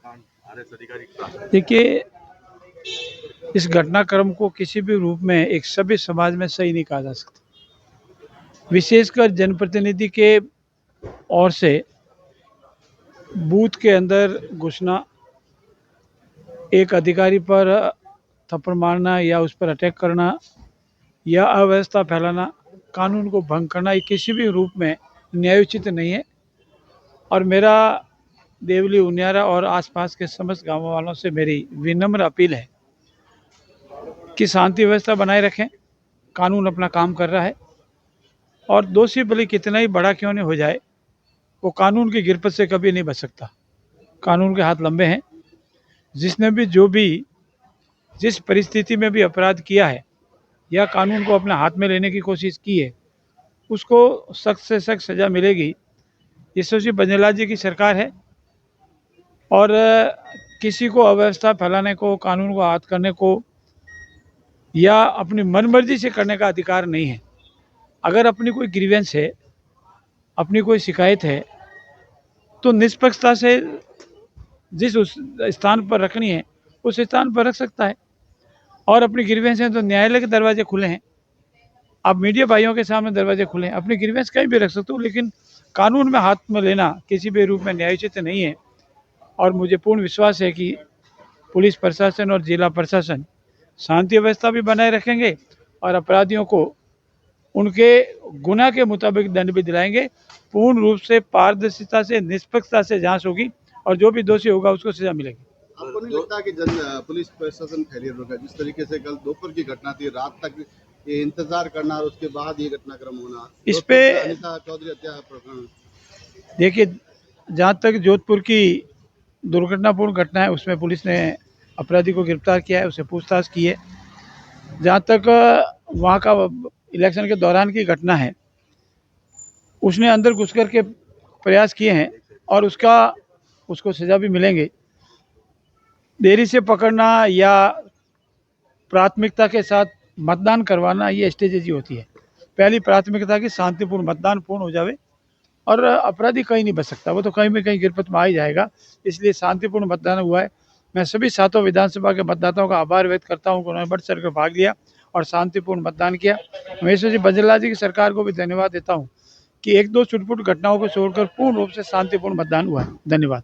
RS अधिकारी का? देखिए, इस घटनाक्रम को किसी भी रूप में एक सभ्य समाज में सही नहीं कहा जा सकता। विशेषकर जनप्रतिनिधि के ओर से बूथ के अंदर घुसना, एक अधिकारी पर थप्पड़ मारना या उस पर अटैक करना या अव्यवस्था फैलाना, कानून को भंग करना, ये किसी भी रूप में न्यायोचित नहीं है। और मेरा देवली, उनियारा और आसपास के समस्त गांवों वालों से मेरी विनम्र अपील है कि शांति व्यवस्था बनाए रखें। कानून अपना काम कर रहा है और दोषी भले कितना ही बड़ा क्यों नहीं हो जाए, वो कानून की गिरफ्त से कभी नहीं बच सकता। कानून के हाथ लंबे हैं। जिसने भी जो भी जिस परिस्थिति में भी अपराध किया है या कानून को अपने हाथ में लेने की कोशिश की है, उसको सख्त से सख्त सज़ा मिलेगी। यशस्वी बघेल जी की सरकार है और किसी को अव्यवस्था फैलाने को, कानून को हाथ करने को या अपनी मनमर्जी से करने का अधिकार नहीं है। अगर अपनी कोई ग्रीवेंस है, अपनी कोई शिकायत है, तो निष्पक्षता से जिस उस स्थान पर रखनी है उस स्थान पर रख सकता है। और अपनी ग्रीवेंस है तो न्यायालय के दरवाजे खुले हैं, आप मीडिया भाइयों के सामने दरवाजे खुले हैं, अपनी ग्रीवेंस कहीं भी रख सकते हो, लेकिन कानून में हाथ में लेना किसी भी रूप में न्यायोचित नहीं है। और मुझे पूर्ण विश्वास है कि पुलिस प्रशासन और जिला प्रशासन शांति व्यवस्था भी बनाए रखेंगे और अपराधियों को उनके गुनाह के मुताबिक दंड भी दिलाएंगे। पूर्ण रूप से पारदर्शिता से, निष्पक्षता से जांच होगी और जो भी दोषी होगा उसको सजा मिलेगी। आपको नहीं लगता कि पुलिस प्रशासन फेलियर होगा? जिस तरीके से कल दोपहर की घटना थी, रात तक ये इंतजार करना और उसके बाद ये घटनाक्रम होना, इस पे अनिता चौधरी हत्या प्रकरण, देखिए, जहाँ तक जोधपुर की दुर्घटनापूर्ण घटना है उसमें पुलिस ने अपराधी को गिरफ्तार किया है, उसे पूछताछ की है। जहाँ तक वहाँ का इलेक्शन के दौरान की घटना है, उसने अंदर घुस कर के प्रयास किए हैं और उसको सज़ा भी मिलेंगे। देरी से पकड़ना या प्राथमिकता के साथ मतदान करवाना, ये स्ट्रेटेजी होती है। पहली प्राथमिकता की शांतिपूर्ण मतदान पूर्ण हो जावे और अपराधी कहीं नहीं बच सकता, वो तो कहीं भी कहीं गिरफ्त में आ ही जाएगा। इसलिए शांतिपूर्ण मतदान हुआ है। मैं सभी 7 विधानसभा के मतदाताओं का आभार व्यक्त करता हूँ कि उन्होंने बढ़ चढ़ कर भाग लिया और शांतिपूर्ण मतदान किया। मैं यशस्वी बघेल जी की सरकार को भी धन्यवाद देता हूँ कि 1-2 छुटपुट घटनाओं को छोड़कर पूर्ण रूप से शांतिपूर्ण मतदान हुआ है। धन्यवाद।